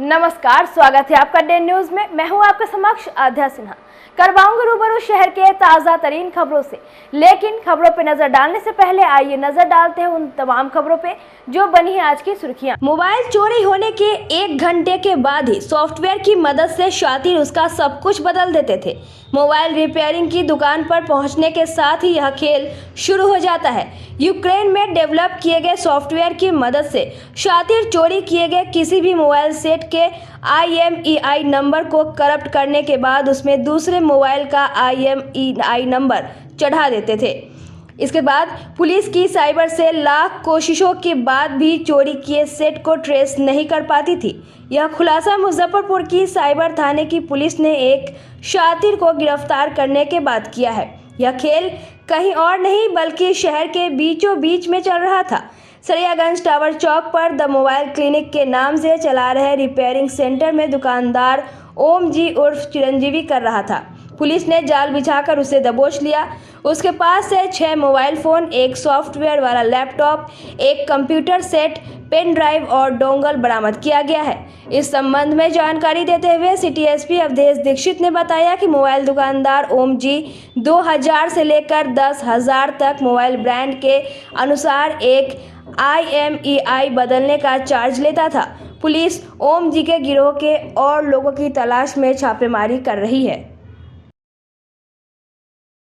नमस्कार, स्वागत है आपका डे न्यूज में। मैं हूं आपके समक्ष आध्या सिन्हा। करवाऊंगी रूबरू शहर के ताजा तरीन खबरों से, लेकिन खबरों पे नजर डालने से पहले आइए नजर डालते हैं उन तमाम खबरों पे जो बनी है आज की सुर्खियां। मोबाइल चोरी होने के 1 घंटे के बाद ही सॉफ्टवेयर की मदद से शातिर उसका सब कुछ बदल देते थे। मोबाइल रिपेयरिंग की दुकान पर पहुंचने के साथ ही यह खेल शुरू हो जाता है। यूक्रेन में डेवलप किए गए सॉफ्टवेयर की मदद से शातिर चोरी किए गए किसी भी मोबाइल सेट के IMEI नंबर को करप्ट करने के बाद उसमें दूसरे मोबाइल का IMEI नंबर चढ़ा देते थे। इसके बाद पुलिस की साइबर से लाख कोशिशों के बाद भी चोरी किए सेट को ट्रेस नहीं कर पाती थी। यह खुलासा मुजफ्फरपुर की साइबर थाने की पुलिस ने एक शातिर को गिरफ्तार करने के बाद किया है। यह खेल कहीं और नहीं बल्कि शहर के बीचों बीच में चल रहा था। सरियागंज टावर चौक पर द मोबाइल क्लिनिक के नाम से चला रहे रिपेयरिंग सेंटर में दुकानदार ओम जी उर्फ चिरंजीवी कर रहा था। पुलिस ने जाल बिछाकर उसे दबोच लिया। उसके पास से 6 मोबाइल फ़ोन, एक सॉफ्टवेयर वाला लैपटॉप, एक कंप्यूटर सेट, पेन ड्राइव और डोंगल बरामद किया गया है। इस संबंध में जानकारी देते हुए सिटी एसपी अवधेश दीक्षित ने बताया कि मोबाइल दुकानदार ओम जी 2000 से लेकर 10,000 तक मोबाइल ब्रांड के अनुसार एक IMEI बदलने का चार्ज लेता था। पुलिस ओम जी के गिरोह के और लोगों की तलाश में छापेमारी कर रही है।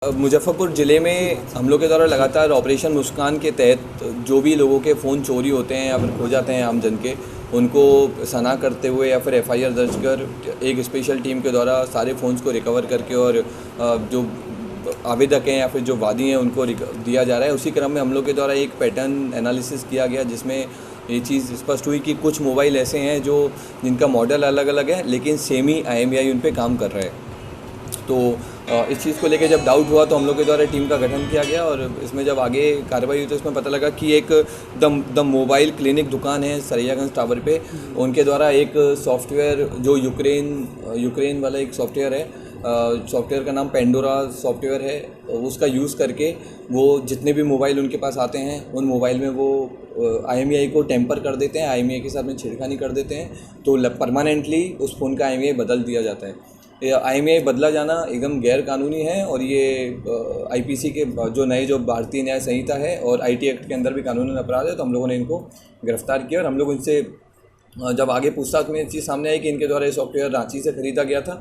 मुजफ्फरपुर ज़िले में हम लोग के द्वारा लगातार ऑपरेशन मुस्कान के तहत जो भी लोगों के फ़ोन चोरी होते हैं या फिर खो जाते हैं आम जन के, उनको सना करते हुए या फिर FIR दर्ज कर एक स्पेशल टीम के द्वारा सारे फ़ोन्स को रिकवर करके और जो आवेदक हैं या फिर जो वादी हैं उनको दिया जा रहा है। उसी क्रम में हम लोग के द्वारा एक पैटर्न एनालिसिस किया गया जिसमें ये चीज़ स्पष्ट हुई कि कुछ मोबाइल ऐसे हैं जिनका मॉडल अलग अलग है लेकिन सेम ही IMEI उन पे काम कर रहा है। तो इस चीज़ को लेकर जब डाउट हुआ तो हम लोग के द्वारा टीम का गठन किया गया और इसमें जब आगे कार्रवाई हुई तो इसमें पता लगा कि एक द मोबाइल क्लिनिक दुकान है सरियागंज टावर पे, उनके द्वारा एक सॉफ्टवेयर जो यूक्रेन वाला एक सॉफ्टवेयर है, सॉफ्टवेयर का नाम पेंडोरा सॉफ्टवेयर है, उसका यूज़ करके वो जितने भी मोबाइल उनके पास आते हैं उन मोबाइल में वो IMEI को टेम्पर कर देते हैं, IMEI के साथ में छेड़खानी कर देते हैं, तो परमानेंटली उस फ़ोन का IMEI बदल दिया जाता है। IMEI बदला जाना एकदम गैर कानूनी है और ये IPC के जो भारतीय न्याय संहिता है और IT एक्ट के अंदर भी कानूनी अपराध है। तो हम लोगों ने इनको गिरफ्तार किया और हम लोग इनसे जब आगे पूछताछ में चीज़ सामने आई कि इनके द्वारा ये सॉफ्टवेयर रांची से ख़रीदा गया था,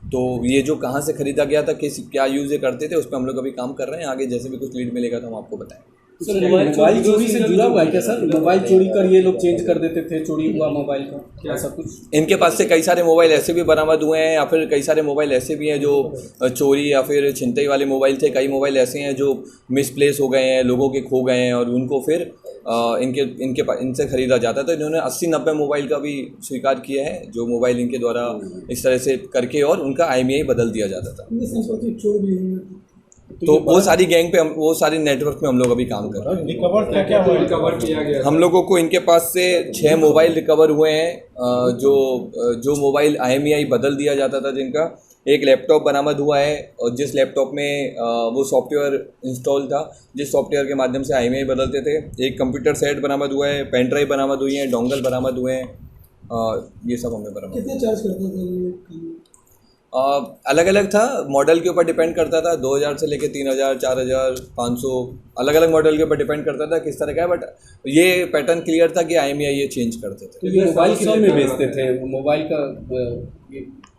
तो ये जो कहाँ से ख़रीदा गया था, क्या यूज़ ये करते थे, उस पर हम लोग अभी काम कर रहे हैं। आगे जैसे भी कुछ लीड मिलेगा तो हम आपको बताएं। सर, मोबाइल चोरी से जुड़ा हुआ है क्या सर? मोबाइल चोरी कर ये लोग चेंज कर देते थे चोरी हुआ मोबाइल का, क्या ऐसा कुछ? इनके पास से कई सारे मोबाइल ऐसे भी बरामद हुए हैं या फिर कई सारे मोबाइल ऐसे भी हैं जो चोरी या फिर छिनतई वाले मोबाइल थे। कई मोबाइल ऐसे हैं जो मिसप्लेस हो गए हैं, लोगों के खो गए हैं और उनको फिर इनसे ख़रीदा जाता है। तो इन्होंने 80-90 मोबाइल का भी स्वीकार किया है जो मोबाइल इनके द्वारा इस तरह से करके और उनका IMEI बदल दिया जाता था। तो वो सारी गैंग पे वो सारी नेटवर्क में हम लोग अभी काम कर रहे हैं। रिकवर किया गया? हम लोगों को इनके पास से 6 मोबाइल रिकवर हुए हैं जो मोबाइल IMEI बदल दिया जाता था जिनका। एक लैपटॉप बरामद हुआ है और जिस लैपटॉप में वो सॉफ्टवेयर इंस्टॉल था, जिस सॉफ्टवेयर के माध्यम से IMEI बदलते थे। एक कंप्यूटर सेट बरामद हुआ है, पेन ड्राइव बरामद हुई है, डोंगल बरामद हुए हैं, ये सब हमें बरामद। कितने चार्ज करते थे? अलग अलग था, मॉडल के ऊपर डिपेंड करता था। 2000 से लेके 3000, 4000, 500 अलग अलग मॉडल के ऊपर डिपेंड करता था किस तरह का है। बट ये पैटर्न क्लियर था कि IMEI ये चेंज करते थे। तो ये मोबाइल कितने में बेचते थे? मोबाइल का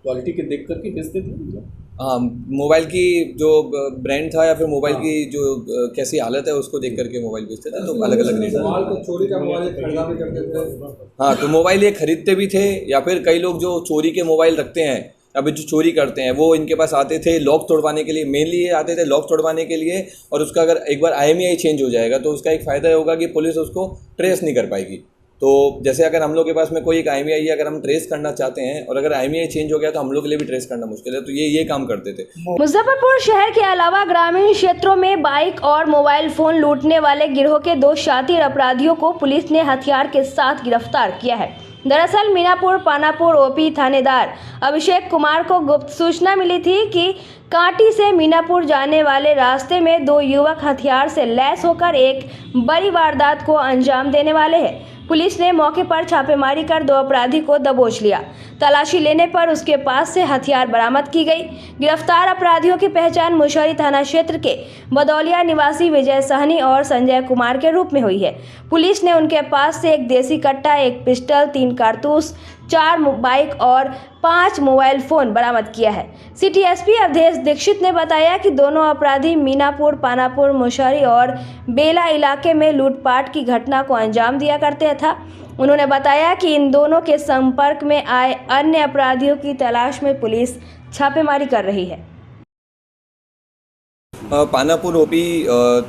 क्वालिटी के देख करके बेचते थे? हाँ, मोबाइल की जो ब्रांड था या फिर मोबाइल की जो कैसी हालत है उसको देख करके मोबाइल बेचते थे। तो अलग अलग रेट। चोरी का मोबाइल खरीदा भी करते थे? हाँ, तो मोबाइल ये खरीदते भी थे या फिर कई लोग जो चोरी के मोबाइल रखते हैं, अभी जो चोरी करते हैं, वो इनके पास आते थे लॉक तोड़वाने के लिए। मेनली ये आते थे लॉक तोड़वाने के लिए और उसका अगर एक बार IMEI चेंज हो जाएगा तो उसका एक फ़ायदा होगा कि पुलिस उसको ट्रेस नहीं कर पाएगी। तो जैसे अगर हम लोग के पास में कोई एक IMEI है, अगर हम ट्रेस करना चाहते हैं और अगर IMEI चेंज हो गया तो हम लोग के लिए भी ट्रेस करना मुश्किल है। तो ये काम करते थे। मुजफ्फरपुर शहर के अलावा ग्रामीण क्षेत्रों में बाइक और मोबाइल फोन लूटने वाले गिरोह के 2 शातिर अपराधियों को पुलिस ने हथियार के साथ गिरफ्तार किया है। दरअसल मीनापुर पानापुर OP थानेदार अभिषेक कुमार को गुप्त सूचना मिली थी कि कांटी से मीनापुर जाने वाले रास्ते में 2 युवक हथियार से लैस होकर एक बड़ी वारदात को अंजाम देने वाले हैं। पुलिस ने मौके पर छापेमारी कर 2 अपराधी को दबोच लिया। तलाशी लेने पर उसके पास से हथियार बरामद की गई। गिरफ्तार अपराधियों की पहचान मुशहरी थाना क्षेत्र के बदौलिया निवासी विजय सहनी और संजय कुमार के रूप में हुई है। पुलिस ने उनके पास से एक देसी कट्टा, एक पिस्टल, 3 कारतूस, 4 बाइक और 5 मोबाइल फोन बरामद किया है। सिटी एसपी अवधेश दीक्षित ने बताया कि दोनों अपराधी मीनापुर, पानापुर, मुशहरी और बेला इलाके में लूटपाट की घटना को अंजाम दिया करते था। उन्होंने बताया कि इन दोनों के संपर्क में आए अन्य अपराधियों की तलाश में पुलिस छापेमारी कर रही है। पानापुर ओपी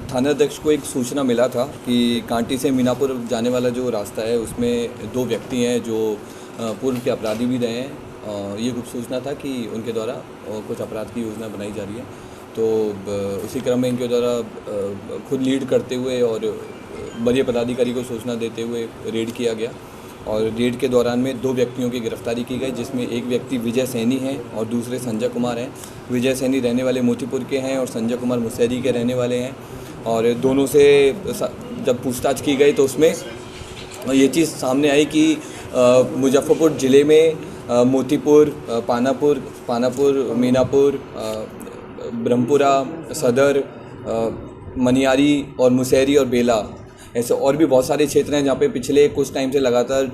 थानाध्यक्ष को एक सूचना मिला था कि कांटी से मीनापुर जाने वाला जो रास्ता है उसमें 2 व्यक्ति हैं जो पूर्व के अपराधी भी रहे हैं। ये गुप्त सूचना था कि उनके द्वारा कुछ अपराध की योजना बनाई जा रही है, तो उसी क्रम में इनके द्वारा खुद लीड करते हुए और वरीय पदाधिकारी को सूचना देते हुए रेड किया गया और रेड के दौरान में 2 व्यक्तियों की गिरफ्तारी की गई, जिसमें एक व्यक्ति विजय सैनी है और दूसरे संजय कुमार हैं। विजय सैनी रहने वाले मोतीपुर के हैं और संजय कुमार मुसहरी के रहने वाले हैं। और दोनों से जब पूछताछ की गई तो उसमें ये चीज़ सामने आई कि मुजफ्फरपुर ज़िले में मोतीपुर, पानापुर, मीनापुर, ब्रह्मपुरा, सदर, मनियारी और मुसहरी और बेला, ऐसे और भी बहुत सारे क्षेत्र हैं जहाँ पे पिछले कुछ टाइम से लगातार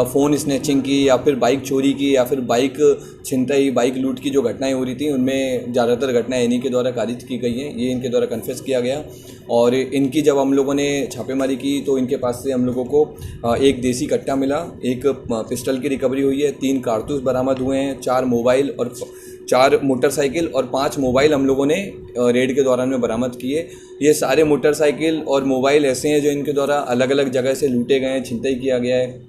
फ़ोन स्नैचिंग की या फिर बाइक चोरी की या फिर बाइक छिनतई, बाइक लूट की जो घटनाएं हो रही थी, उनमें ज़्यादातर घटनाएं इन्हीं के द्वारा कारित की गई हैं। ये इनके द्वारा कन्फेस किया गया और इनकी जब हम लोगों ने छापेमारी की तो इनके पास से हम लोगों को एक देसी कट्टा मिला, एक पिस्टल की रिकवरी हुई है, 3 कारतूस बरामद हुए हैं, 4 मोबाइल और 4 मोटरसाइकिल और 5 मोबाइल हम लोगों ने रेड के दौरान में बरामद किए। ये सारे मोटरसाइकिल और मोबाइल ऐसे हैं जो इनके द्वारा अलग अलग जगह से लूटे गए हैं, छिनतई किया गया है।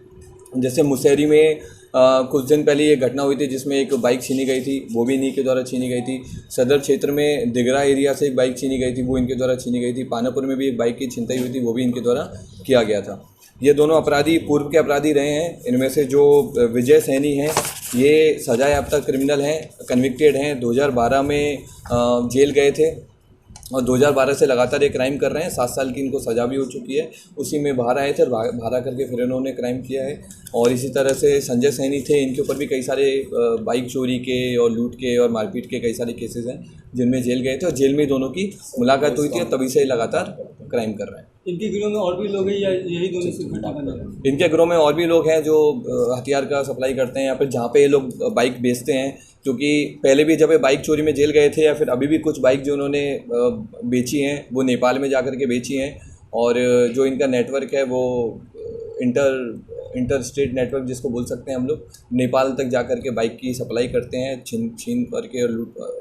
जैसे मुसहरी में कुछ दिन पहले ये घटना हुई थी जिसमें एक बाइक छीनी गई थी, वो भी इन्हीं के द्वारा छीनी गई थी। सदर क्षेत्र में दिगरा एरिया से एक बाइक छीनी गई थी, वो इनके द्वारा छीनी गई थी। पानापुर में भी एक बाइक की छिनतई हुई थी, वो भी इनके द्वारा किया गया था। ये दोनों अपराधी पूर्व के अपराधी रहे हैं। इनमें से जो विजय सैनी हैं ये सजा याफ्ता क्रिमिनल हैं, कन्विक्टेड हैं। 2012 में जेल गए थे और 2012 से लगातार ये क्राइम कर रहे हैं। 7 साल की इनको सज़ा भी हो चुकी है। उसी में बाहर आए थे और बाहर आकर के फिर इन्होंने क्राइम किया है। और इसी तरह से संजय सैनी थे, इनके ऊपर भी कई सारे बाइक चोरी के और लूट के और मारपीट के कई सारे केसेस हैं जिनमें जेल गए थे और जेल में दोनों की मुलाकात हुई थी और तभी से लगातार क्राइम कर रहे हैं। इनके गिरोह में और भी लोग हैं या यही दोनों सिर्फ घटना बने हैं? इनके गिरोह में और भी लोग हैं जो हथियार का सप्लाई करते हैं या फिर जहाँ पे ये लोग बाइक बेचते हैं, क्योंकि पहले भी जब ये बाइक चोरी में जेल गए थे या फिर अभी भी कुछ बाइक जो उन्होंने बेची हैं वो नेपाल में जाकर के बेची हैं। और जो इनका नेटवर्क है वो इंटर स्टेट नेटवर्क जिसको बोल सकते हैं हम लोग, नेपाल तक जाकर के बाइक की सप्लाई करते हैं, छीन करके और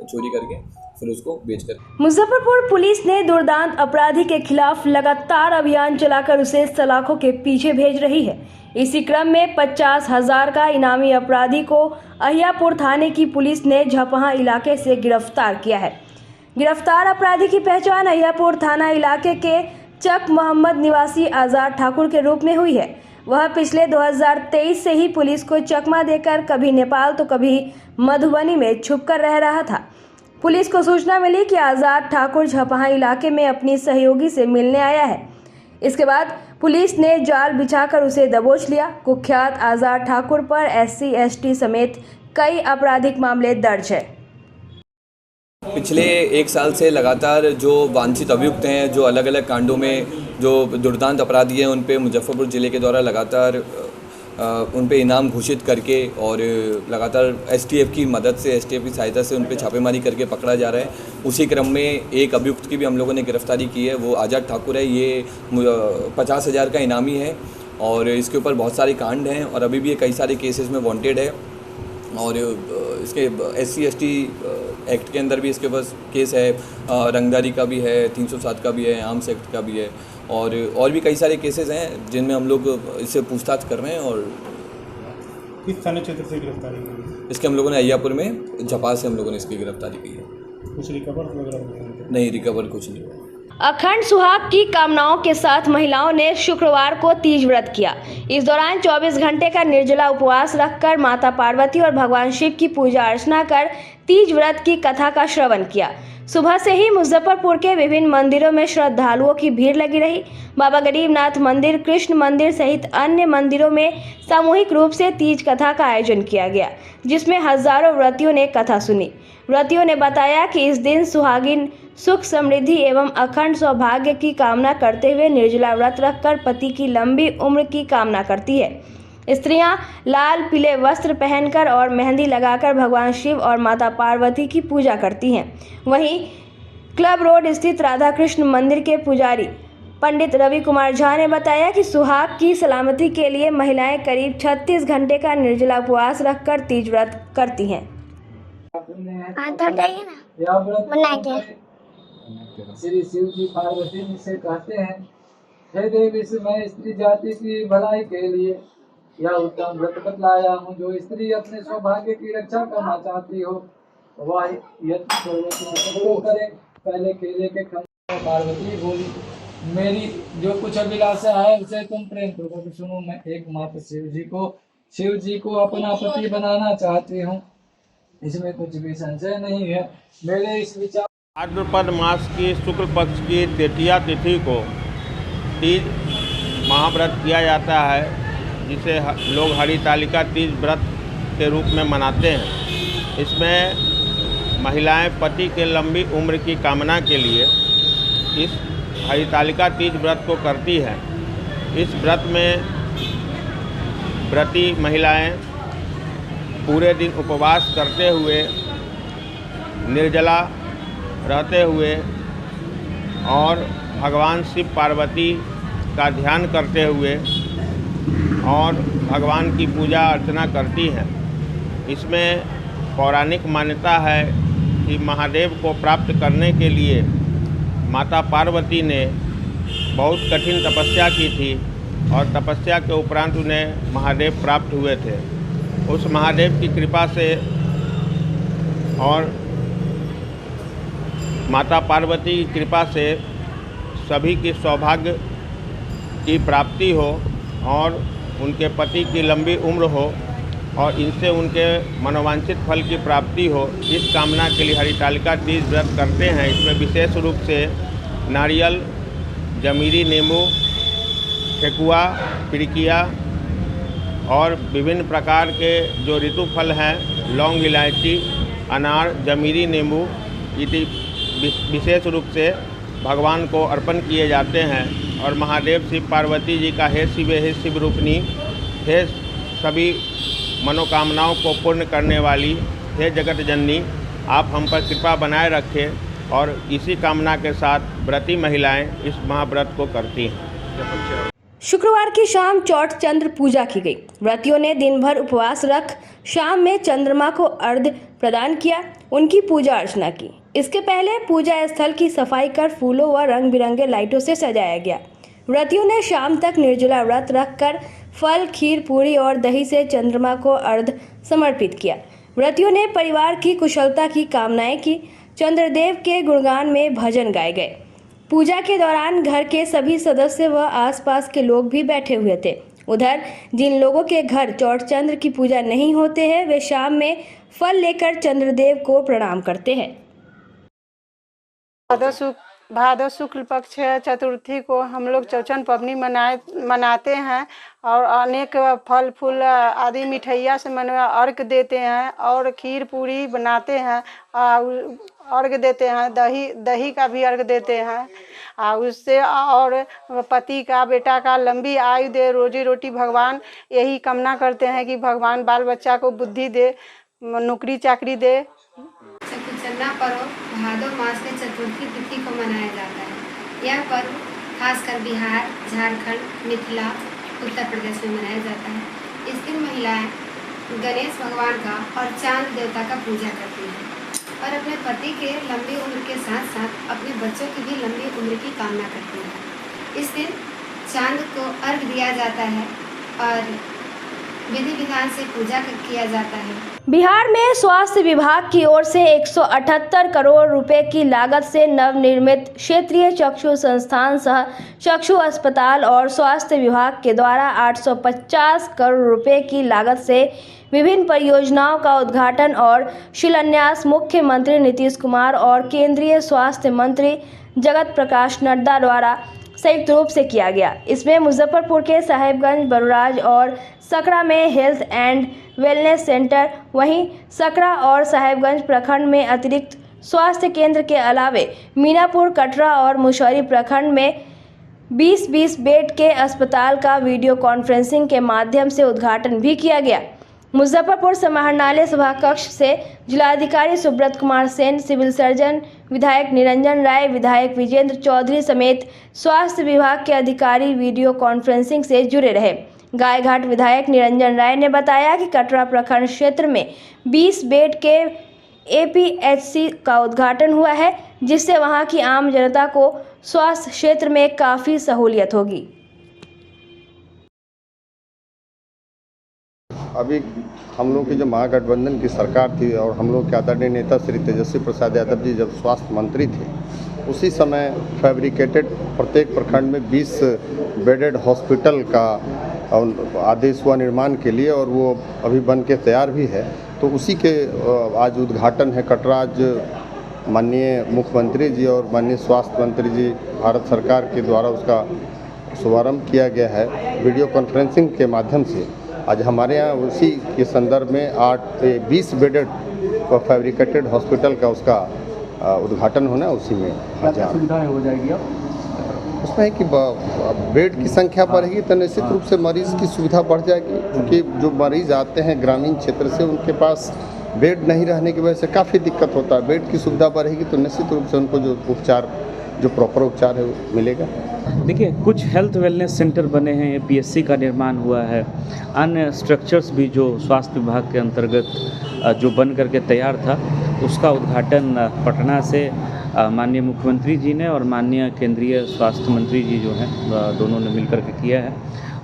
चोरी करके फिर उसको बेचकर। मुजफ्फरपुर पुलिस ने दुर्दांत अपराधी के खिलाफ लगातार अभियान चलाकर उसे सलाखों के पीछे भेज रही है। इसी क्रम में 50,000 का इनामी अपराधी को अहियापुर थाने की पुलिस ने झपहा इलाके से गिरफ्तार किया है। गिरफ्तार अपराधी की पहचान अहियापुर थाना इलाके के चक मोहम्मद निवासी आज़ाद ठाकुर के रूप में हुई है। वह पिछले 2023 से ही पुलिस को चकमा देकर कभी नेपाल तो कभी मधुबनी में छुपकर रह रहा था। पुलिस को सूचना मिली कि आज़ाद ठाकुर झपहा इलाके में अपनी सहयोगी से मिलने आया है। इसके बाद पुलिस ने जाल बिछाकर उसे दबोच लिया। कुख्यात आज़ाद ठाकुर पर SC ST समेत कई आपराधिक मामले दर्ज है। पिछले 1 साल से लगातार जो वांछित अभियुक्त हैं, जो अलग अलग कांडों में जो दुर्दांत अपराधी हैं, उन पे मुजफ्फरपुर ज़िले के द्वारा लगातार उन पे इनाम घोषित करके और लगातार STF की मदद से, STF की सहायता से उन पे छापेमारी करके पकड़ा जा रहा है। उसी क्रम में एक अभियुक्त की भी हम लोगों ने गिरफ्तारी की है, वो आज़ाद ठाकुर है। ये 50,000 का इनामी है और इसके ऊपर बहुत सारे कांड हैं और अभी भी ये कई सारे केसेस में वांटेड है। और इसके SC ST एक्ट के अंदर भी इसके पास केस है, रंगदारी का भी है, 307 का भी है, आर्म्स एक्ट का भी है और भी कई सारे केसेस हैं जिनमें हम लोग इससे पूछताछ कर रहे हैं। और किस थाना क्षेत्र से गिरफ्तारी की? इसके हम लोगों ने अहियापुर में झपा से हम लोगों ने इसकी गिरफ्तारी की है। कुछ रिकवर वगैरह? नहीं, रिकवर कुछ नहीं हुआ। अखंड सुहाग की कामनाओं के साथ महिलाओं ने शुक्रवार को तीज व्रत किया। इस दौरान 24 घंटे का निर्जला उपवास रखकर माता पार्वती और भगवान शिव की पूजा अर्चना कर तीज व्रत की कथा का श्रवण किया। सुबह से ही मुजफ्फरपुर के विभिन्न मंदिरों में श्रद्धालुओं की भीड़ लगी रही। बाबा गरीबनाथ मंदिर, कृष्ण मंदिर सहित अन्य मंदिरों में सामूहिक रूप से तीज कथा का आयोजन किया गया, जिसमें हजारों व्रतियों ने कथा सुनी। व्रतियों ने बताया कि इस दिन सुहागिन सुख, समृद्धि एवं अखंड सौभाग्य की कामना करते हुए निर्जला व्रत रखकर पति की लंबी उम्र की कामना करती है। स्त्रियां लाल पीले वस्त्र पहनकर और मेहंदी लगाकर भगवान शिव और माता पार्वती की पूजा करती हैं। वहीं क्लब रोड स्थित राधा कृष्ण मंदिर के पुजारी पंडित रवि कुमार झा ने बताया कि सुहाग की सलामती के लिए महिलाएं करीब 36 घंटे का निर्जला उपवास रखकर तीज व्रत करती हैं। श्री शिव जी पार्वती जी से कहते हैं, हे देवी, मैं स्त्री जाति की भलाई के लिए यह उत्तम व्रत बतलाया हूँ। जो स्त्री अपने सौभाग्य की रक्षा करना चाहती हो वह यत्न करे। पहले केले के खंड पार्वती बोली, मेरी जो कुछ अभिलाषा है उसे तुम प्रेम पूर्वक सुनो। मैं एकमात्र शिव जी को अपना पति बनाना चाहती हूँ, इसमें कुछ भी संशय नहीं है। मेरे इस विचार भाद्रपद मास की शुक्ल पक्ष की तृतीया तिथि को तीज महाव्रत किया जाता है, जिसे लोग हरितालिका तीज व्रत के रूप में मनाते हैं। इसमें महिलाएं पति के लंबी उम्र की कामना के लिए इस हरितालिका तीज व्रत को करती हैं। इस व्रत में व्रती महिलाएं पूरे दिन उपवास करते हुए, निर्जला रहते हुए और भगवान शिव पार्वती का ध्यान करते हुए और भगवान की पूजा अर्चना करती हैं। इसमें पौराणिक मान्यता है कि महादेव को प्राप्त करने के लिए माता पार्वती ने बहुत कठिन तपस्या की थी और तपस्या के उपरांत उन्हें महादेव प्राप्त हुए थे। उस महादेव की कृपा से और माता पार्वती की कृपा से सभी की सौभाग्य की प्राप्ति हो और उनके पति की लंबी उम्र हो और इनसे उनके मनोवांछित फल की प्राप्ति हो, इस कामना के लिए हरितालिका तीज व्रत करते हैं। इसमें विशेष रूप से नारियल, जमीरी नींबू, ठेकुआ, पिड़किया और विभिन्न प्रकार के जो ऋतु फल हैं, लौंग, इलायची, अनार, जमीरी नींबू इति विशेष रूप से भगवान को अर्पण किए जाते हैं। और महादेव शिव पार्वती जी का हे शिव रूपनी, हे सभी मनोकामनाओं को पूर्ण करने वाली, हे जगत जननी, आप हम पर कृपा बनाए रखें। और इसी कामना के साथ व्रती महिलाएं इस महाव्रत को करती हैं। शुक्रवार की शाम चौठ चंद्र पूजा की गई। व्रतियों ने दिन भर उपवास रख शाम में चंद्रमा को अर्घ्य प्रदान किया, उनकी पूजा अर्चना की। इसके पहले पूजा स्थल की सफाई कर फूलों व रंग बिरंगे लाइटों से सजाया गया। व्रतियों ने शाम तक निर्जला व्रत रखकर फल, खीर, पूरी और दही से चंद्रमा को अर्घ्य समर्पित किया। व्रतियों ने परिवार की कुशलता की कामनाएं की। चंद्रदेव के गुणगान में भजन गाए गए। पूजा के दौरान घर के सभी सदस्य व आसपास के लोग भी बैठे हुए थे। उधर जिन लोगों के घर चौठ चंद्र की पूजा नहीं होते हैं, वे शाम में फल लेकर चंद्रदेव को प्रणाम करते हैं। भादव शुक्ल पक्ष चतुर्थी को हम लोग चौचन पबनी मनाते हैं और अनेक फल फूल आदि मिठाइया से अर्घ देते हैं और खीर पूरी बनाते हैं, अर्घ देते हैं, दही का भी अर्घ देते हैं। उससे और पति का, बेटा का लंबी आयु दे, रोजी रोटी भगवान यही कामना करते हैं कि भगवान बाल बच्चा को बुद्धि दे, नौकरी चाकरी दे। चकुचन्ना पर्व भादव मास में चतुर्थी तिथि को मनाया जाता है। यह पर्व खासकर बिहार, झारखंड, मिथिला, उत्तर प्रदेश में मनाया जाता है। इस दिन महिलाएं गणेश भगवान का और चांद देवता का पूजा करती हैं और अपने पति के लंबी उम्र के साथ साथ अपने बच्चों की भी लंबी उम्र की कामना करती हैं। इस दिन चांद को अर्घ दिया जाता है और विधि विधान से पूजा किया जाता है। बिहार में स्वास्थ्य विभाग की ओर से 178 करोड़ रुपए की लागत से नवनिर्मित क्षेत्रीय चक्षु संस्थान सह चक्षु अस्पताल और स्वास्थ्य विभाग के द्वारा 850 करोड़ रुपए की लागत से विभिन्न परियोजनाओं का उद्घाटन और शिलान्यास मुख्यमंत्री नीतीश कुमार और केंद्रीय स्वास्थ्य मंत्री जगत प्रकाश नड्डा द्वारा संयुक्त रूप से किया गया। इसमें मुजफ्फरपुर के साहेबगंज, बरुराज और सकरा में हेल्थ एंड वेलनेस सेंटर, वहीं सकरा और साहेबगंज प्रखंड में अतिरिक्त स्वास्थ्य केंद्र के अलावे मीनापुर, कटरा और मुशहरी प्रखंड में 20-20 बेड के अस्पताल का वीडियो कॉन्फ्रेंसिंग के माध्यम से उद्घाटन भी किया गया। मुजफ्फरपुर समाहरणालय सभाकक्ष से जिलाधिकारी सुब्रत कुमार सेन, सिविल सर्जन विधायक निरंजन राय, विधायक विजेंद्र चौधरी समेत स्वास्थ्य विभाग के अधिकारी वीडियो कॉन्फ्रेंसिंग से जुड़े रहे। गायघाट विधायक निरंजन राय ने बताया कि कटरा प्रखंड क्षेत्र में 20 बेड के एपीएचसी का उद्घाटन हुआ है, जिससे वहां की आम जनता को स्वास्थ्य क्षेत्र में काफ़ी सहूलियत होगी। अभी हम लोग की जो महागठबंधन की सरकार थी और हम लोग के आदरणीय नेता श्री तेजस्वी प्रसाद यादव जी जब स्वास्थ्य मंत्री थे, उसी समय फैब्रिकेटेड प्रत्येक प्रखंड में 20 बेडेड हॉस्पिटल का आदेश हुआ निर्माण के लिए, और वो अभी बन के तैयार भी है। तो उसी के आज उद्घाटन है कटरा। आज माननीय मुख्यमंत्री जी और माननीय स्वास्थ्य मंत्री जी भारत सरकार के द्वारा उसका शुभारंभ किया गया है वीडियो कॉन्फ्रेंसिंग के माध्यम से। आज हमारे यहाँ उसी के संदर्भ में 20 बेडेड फैब्रिकेटेड हॉस्पिटल का उसका उद्घाटन होना है। उसी में क्या सुविधाएं हो जाएगी अब? उसमें है कि बेड की संख्या बढ़ेगी तो निश्चित रूप से मरीज़ की सुविधा बढ़ जाएगी, क्योंकि जो मरीज़ आते हैं ग्रामीण क्षेत्र से उनके पास बेड नहीं रहने की वजह से काफ़ी दिक्कत होता है। बेड की सुविधा बढ़ेगी तो निश्चित रूप से उनको जो उपचार, जो प्रॉपर उपचार है वो मिलेगा। देखिए, कुछ हेल्थ वेलनेस सेंटर बने हैं, एपीएचसी का निर्माण हुआ है, अन्य स्ट्रक्चर्स भी जो स्वास्थ्य विभाग के अंतर्गत जो बन करके तैयार था, उसका उद्घाटन पटना से माननीय मुख्यमंत्री जी ने और माननीय केंद्रीय स्वास्थ्य मंत्री जी जो हैं दोनों ने मिलकर के किया है,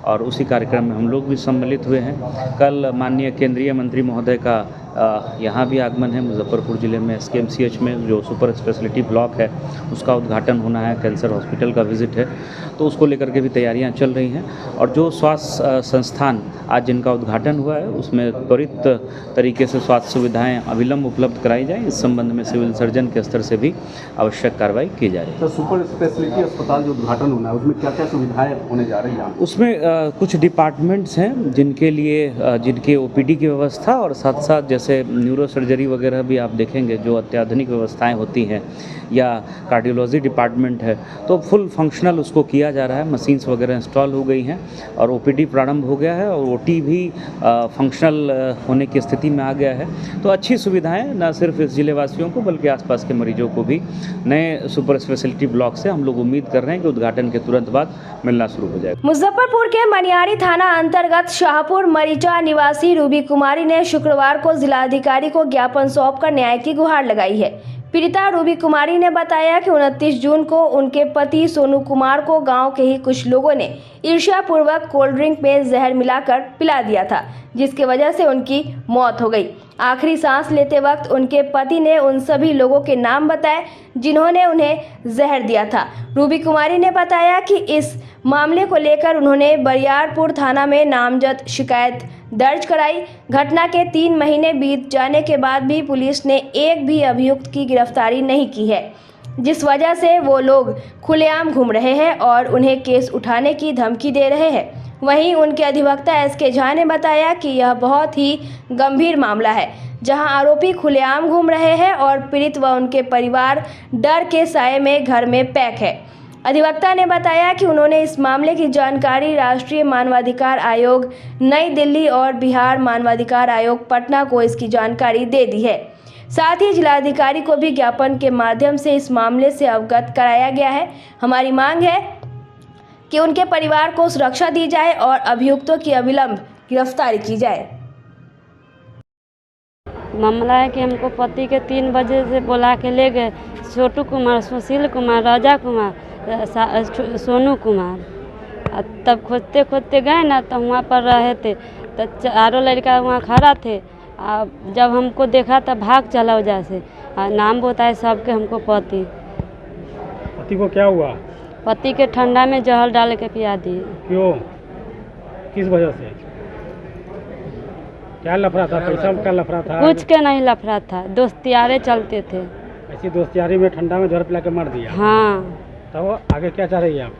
और उसी कार्यक्रम में हम लोग भी सम्मिलित हुए हैं। कल माननीय केंद्रीय मंत्री महोदय का यहाँ भी आगमन है। मुजफ्फरपुर ज़िले में SKMCH में जो सुपर स्पेशलिटी ब्लॉक है उसका उद्घाटन होना है, कैंसर हॉस्पिटल का विजिट है, तो उसको लेकर के भी तैयारियां चल रही हैं। और जो स्वास्थ्य संस्थान आज जिनका उद्घाटन हुआ है उसमें त्वरित तरीके से स्वास्थ्य सुविधाएं अविलंब उपलब्ध कराई जाए, इस संबंध में सिविल सर्जन के स्तर से भी आवश्यक कार्रवाई की जा रही है। तो सुपर स्पेशलिटी अस्पताल जो उद्घाटन होना है उसमें क्या क्या सुविधाएं होने जा रही हैं? उसमें कुछ डिपार्टमेंट्स हैं जिनके लिए जिनके OPD की व्यवस्था और साथ साथ जैसे न्यूरो सर्जरी वगैरह भी आप देखेंगे जो अत्याधुनिक व्यवस्थाएं होती हैं, या कार्डियोलॉजी डिपार्टमेंट है तो फुल फंक्शनल उसको किया जा रहा है। मशीन्स वगैरह इंस्टॉल हो गई हैं और OPD प्रारंभ हो गया है और OT भी फंक्शनल होने की स्थिति में आ गया है। तो अच्छी सुविधाएं न सिर्फ इस जिले वासियों को बल्कि आसपास के मरीजों को भी नए सुपर स्पेशलिटी ब्लॉक से हम लोग उम्मीद कर रहे हैं कि उद्घाटन के तुरंत बाद मिलना शुरू हो जाएगा। मुजफ्फरपुर के मनियारी थाना अंतर्गत शाहपुर मरीचा निवासी रूबी कुमारी ने शुक्रवार को जिलाधिकारी को ज्ञापन सौंपकर न्याय की गुहार लगाई है। पीड़िता रूबी कुमारी ने बताया कि 29 जून को उनके पति सोनू कुमार को गांव के ही कुछ लोगों ने ईर्ष्यापूर्वक कोल्ड ड्रिंक में जहर मिलाकर पिला दिया था, जिसकी वजह से उनकी मौत हो गई। आखिरी सांस लेते वक्त उनके पति ने उन सभी लोगों के नाम बताए जिन्होंने उन्हें जहर दिया था। रूबी कुमारी ने बताया कि इस मामले को लेकर उन्होंने बरियारपुर थाना में नामजद शिकायत दर्ज कराई। घटना के 3 महीने बीत जाने के बाद भी पुलिस ने एक भी अभियुक्त की गिरफ्तारी नहीं की है, जिस वजह से वो लोग खुलेआम घूम रहे हैं और उन्हें केस उठाने की धमकी दे रहे हैं। वहीं उनके अधिवक्ता SK झा ने बताया कि यह बहुत ही गंभीर मामला है, जहां आरोपी खुलेआम घूम रहे हैं और पीड़ित व उनके परिवार डर के साए में घर में पैक है। अधिवक्ता ने बताया कि उन्होंने इस मामले की जानकारी राष्ट्रीय मानवाधिकार आयोग नई दिल्ली और बिहार मानवाधिकार आयोग पटना को इसकी जानकारी दे दी है। साथ ही जिलाधिकारी को भी ज्ञापन के माध्यम से इस मामले से अवगत कराया गया है। हमारी मांग है कि उनके परिवार को सुरक्षा दी जाए और अभियुक्तों की अविलंब गिरफ्तारी की जाए। मामला है कि हमको पति के 3 बजे से बुला के ले गए, छोटू कुमार, सुशील कुमार, राजा कुमार, सोनू कुमार। तब खोजते खोजते गए ना तो वहाँ पर रहे थे तो चारों लड़का वहाँ खड़ा थे। जब हमको देखा तब भाग चला वजह से। नाम बताए सबके हमको पति को क्या हुआ? पति के ठंडा में जहर डाल के पिया दिए। क्यों? किस वजह से? क्या लफड़ा था? पैसा का लफड़ा था? कुछ के नहीं लफड़ा था, दोस्तियारे चलते थे। ऐसी दोस्तियारी में ठंडा में जहर पिला के मार दिया? हाँ। तब आगे क्या चाह रही है आप?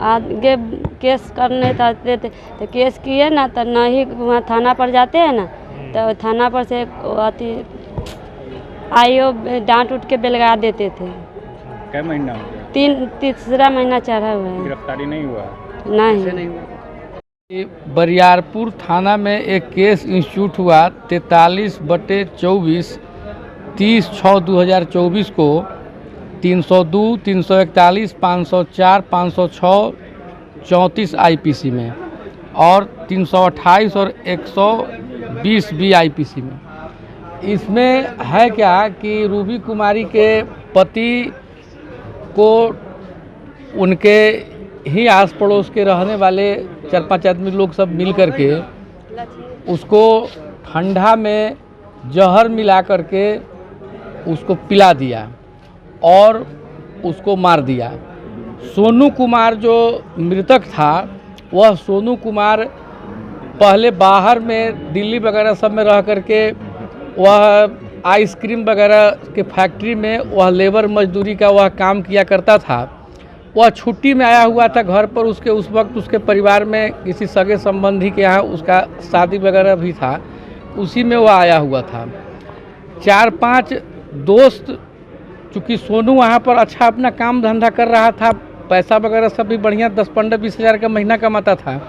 आगे केस करने चाहते थे तो केस किए ना, तो नहीं वहाँ थाना पर जाते हैं ना, तो थाना पर से अति आईओ डांट उठ के बेलगा देते थे। क्या महीना हो गया? तीसरा महीना चढ़ा हुआ है। गिरफ्तारी नहीं हुआ? नहीं। बरियारपुर थाना में एक केस इंस्टीट्यूट हुआ 43/24 30/6/2024 को 302, 341, 504, 506, 34 IPC में और 328 और 120 भी IPC में। इसमें है क्या कि रूबी कुमारी के पति को उनके ही आस पड़ोस के रहने वाले 4-5 आदमी लोग सब मिल करके उसको ठंडा में जहर मिला करके उसको पिला दिया और उसको मार दिया। सोनू कुमार जो मृतक था, वह सोनू कुमार पहले बाहर में दिल्ली वगैरह सब में रह करके वह आइसक्रीम वगैरह के फैक्ट्री में वह लेबर मजदूरी का वह काम किया करता था। वह छुट्टी में आया हुआ था घर पर। उसके उस वक्त उसके परिवार में किसी सगे संबंधी के यहाँ उसका शादी वगैरह भी था, उसी में वह आया हुआ था। 4-5 दोस्त, चूँकि सोनू वहाँ पर अच्छा अपना काम धंधा कर रहा था, पैसा वगैरह सब भी बढ़िया 10-15-20 हज़ार का महीना कमाता था।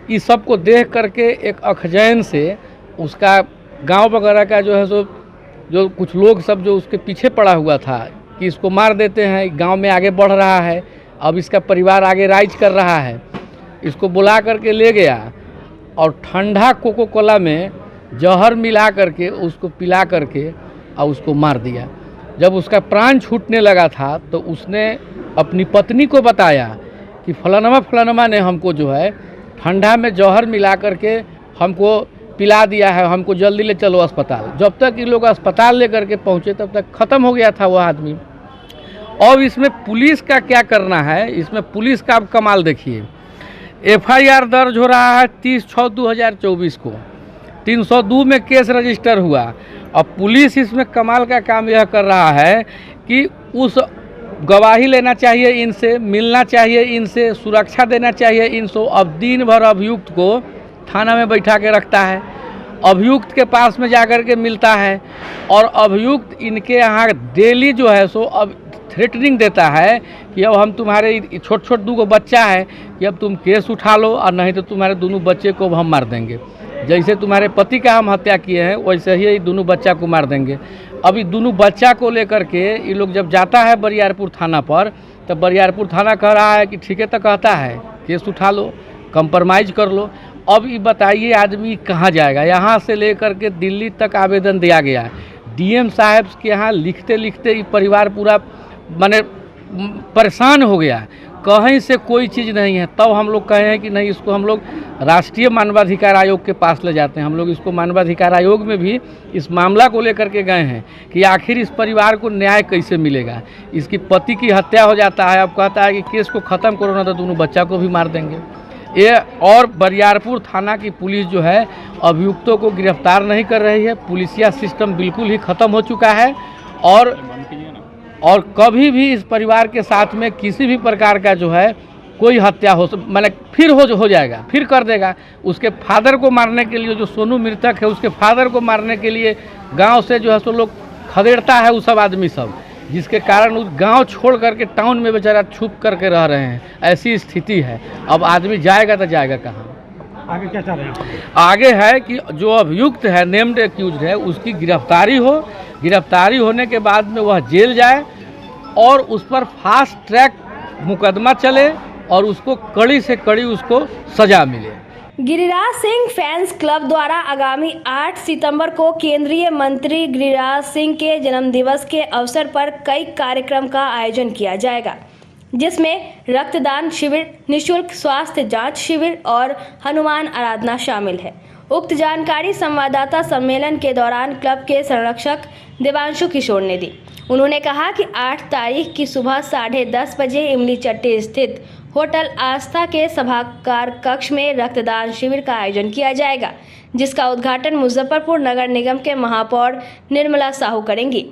इस सब को देख करके एक अखजैन से उसका गांव वगैरह का जो है सो जो कुछ लोग सब जो उसके पीछे पड़ा हुआ था कि इसको मार देते हैं, गांव में आगे बढ़ रहा है, अब इसका परिवार आगे राइज कर रहा है, इसको बुला करके ले गया और ठंडा कोको कोला में जहर मिला करके उसको पिला करके और उसको मार दिया। जब उसका प्राण छूटने लगा था तो उसने अपनी पत्नी को बताया कि फलानमा ने हमको जो है ठंडा में जहर मिला करके हमको पिला दिया है, हमको जल्दी ले चलो अस्पताल। जब तक ये लोग अस्पताल ले करके पहुँचे तब तक ख़त्म हो गया था वह आदमी। और इसमें पुलिस का क्या करना है, इसमें पुलिस का आप कमाल देखिए। FIR दर्ज हो रहा है 30/6/2024 को, 302 में केस रजिस्टर हुआ। अब पुलिस इसमें कमाल का काम यह कर रहा है कि उस गवाही लेना चाहिए इनसे, मिलना चाहिए इनसे, सुरक्षा देना चाहिए इनसे। अब दिन भर अभियुक्त को थाना में बैठा के रखता है, अभियुक्त के पास में जाकर के मिलता है और अभियुक्त इनके यहाँ डेली जो है सो अब थ्रेटनिंग देता है कि अब हम तुम्हारे छोट 2 बच्चा है कि अब तुम केस उठा लो और नहीं तो तुम्हारे दोनों बच्चे को हम मार देंगे। जैसे तुम्हारे पति का हम हत्या किए हैं वैसे ही दोनों बच्चा को मार देंगे। अभी दोनों बच्चा को लेकर के ये लोग जब जाता है बरियारपुर थाना पर, तब बरियारपुर थाना कह रहा है कि ठीक है, तो कहता है केस उठा लो, कंप्रोमाइज़ कर लो। अब ये बताइए आदमी कहाँ जाएगा? यहाँ से लेकर के दिल्ली तक आवेदन दिया गया है। DM साहब के यहाँ लिखते लिखते ये परिवार पूरा माने परेशान हो गया, कहीं से कोई चीज़ नहीं है। तब हम लोग कहे हैं कि नहीं, इसको हम लोग राष्ट्रीय मानवाधिकार आयोग के पास ले जाते हैं। हम लोग इसको मानवाधिकार आयोग में भी इस मामला को लेकर के गए हैं कि आखिर इस परिवार को न्याय कैसे मिलेगा। इसकी पति की हत्या हो जाता है, अब कहता है कि केस को ख़त्म करो ना तो दोनों बच्चा को भी मार देंगे। ये और बरियारपुर थाना की पुलिस जो है अभियुक्तों को गिरफ्तार नहीं कर रही है। पुलिसिया सिस्टम बिल्कुल ही ख़त्म हो चुका है और कभी भी इस परिवार के साथ में किसी भी प्रकार का जो है कोई हत्या हो मतलब फिर हो जाएगा, फिर कर देगा। उसके फादर को मारने के लिए, जो सोनू मृतक है उसके फादर को मारने के लिए गांव से जो है सो लोग खदेड़ता है वो सब आदमी सब, जिसके कारण उस गांव छोड़ करके टाउन में बेचारा छुप करके रह रहे हैं। ऐसी स्थिति है। अब आदमी जाएगा तो जाएगा कहाँ? आगे क्या चाह रहे हैं? आगे है कि जो अभियुक्त है, नेम्ड एक्यूज्ड है, उसकी गिरफ्तारी हो। गिरफ्तारी होने के बाद में वह जेल जाए और उस पर फास्ट ट्रैक मुकदमा चले और उसको कड़ी से कड़ी उसको सजा मिले। गिरिराज सिंह फैंस क्लब द्वारा आगामी 8 सितंबर को केंद्रीय मंत्री गिरिराज सिंह के जन्मदिवस के अवसर पर कई कार्यक्रम का आयोजन किया जाएगा, जिसमें रक्तदान शिविर, निःशुल्क स्वास्थ्य जांच शिविर और हनुमान आराधना शामिल है। उक्त जानकारी संवाददाता सम्मेलन के दौरान क्लब के संरक्षक देवांशु किशोर ने दी। उन्होंने कहा कि 8 तारीख की सुबह 10:30 बजे इमली चट्टी स्थित होटल आस्था के सभागार कक्ष में रक्तदान शिविर का आयोजन किया जाएगा, जिसका उद्घाटन मुजफ्फरपुर नगर निगम के महापौर निर्मला साहू करेंगी।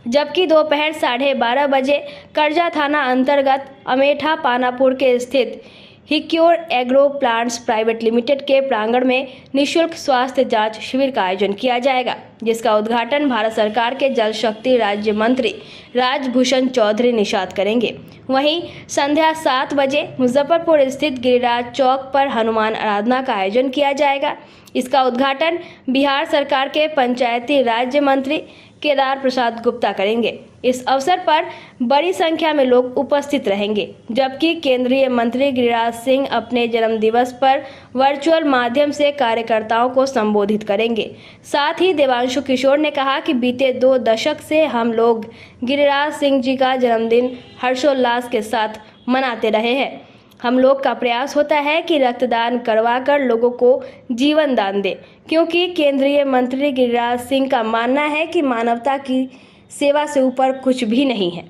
जबकि दोपहर 12:30 बजे करजा थाना अंतर्गत अमेठा पानापुर के स्थित हिक्योर एग्रो प्लांट्स प्राइवेट लिमिटेड के प्रांगण में निःशुल्क स्वास्थ्य जांच शिविर का आयोजन किया जाएगा, जिसका उद्घाटन भारत सरकार के जल शक्ति राज्य मंत्री राजभूषण चौधरी निषाद करेंगे। वहीं संध्या 7 बजे मुजफ्फरपुर स्थित गिरिराज चौक पर हनुमान आराधना का आयोजन किया जाएगा। इसका उद्घाटन बिहार सरकार के पंचायती राज्य मंत्री केदार प्रसाद गुप्ता करेंगे। इस अवसर पर बड़ी संख्या में लोग उपस्थित रहेंगे, जबकि केंद्रीय मंत्री गिरिराज सिंह अपने जन्मदिवस पर वर्चुअल माध्यम से कार्यकर्ताओं को संबोधित करेंगे। साथ ही देवांशु किशोर ने कहा कि बीते 2 दशक से हम लोग गिरिराज सिंह जी का जन्मदिन हर्षोल्लास के साथ मनाते रहे हैं। हम लोग का प्रयास होता है कि रक्तदान करवाकर लोगों को जीवन दान दे, क्योंकि केंद्रीय मंत्री गिरिराज सिंह का मानना है कि मानवता की सेवा से ऊपर कुछ भी नहीं है।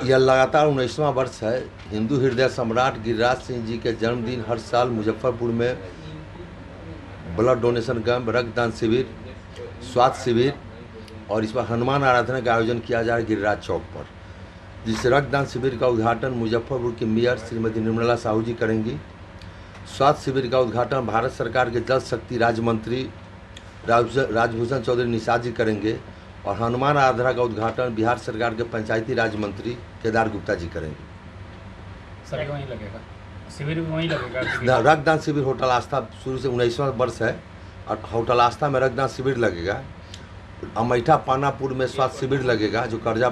यह लगातार 19वां वर्ष है। हिंदू हृदय सम्राट गिरिराज सिंह जी के जन्मदिन हर साल मुजफ्फरपुर में ब्लड डोनेशन कैंप, रक्तदान शिविर, स्वास्थ्य शिविर और इस पर हनुमान आराधना का आयोजन किया जा रहा है गिरिराज चौक पर, जिस रक्तदान शिविर का उद्घाटन मुजफ्फरपुर की मेयर श्रीमती निर्मला साहू जी करेंगी। स्वास्थ्य शिविर का उद्घाटन भारत सरकार के जल शक्ति राज्य मंत्री राजभूषण चौधरी निषाद जी करेंगे और हनुमान आराधना का उद्घाटन बिहार सरकार के पंचायती राज्य मंत्री केदार गुप्ता जी करेंगे। सर वहीं लगेगा, शिविर भी वहीं लगेगा। रक्तदान शिविर होटल आस्था शुरू से 19वां वर्ष है और होटल आस्था में रक्तदान शिविर लगेगा। अमेठा पानापुर में स्वास्थ्य शिविर लगेगा जो करजा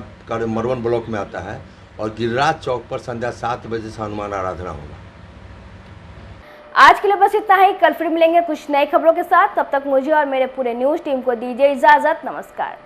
मरवन ब्लॉक में आता है और गिरिराज चौक पर संध्या 7 बजे से हनुमान आराधना होगा। आज के लिए बस इतना ही। कल फिर मिलेंगे कुछ नई खबरों के साथ। तब तक मुझे और मेरे पूरे न्यूज टीम को दीजिए इजाजत। नमस्कार।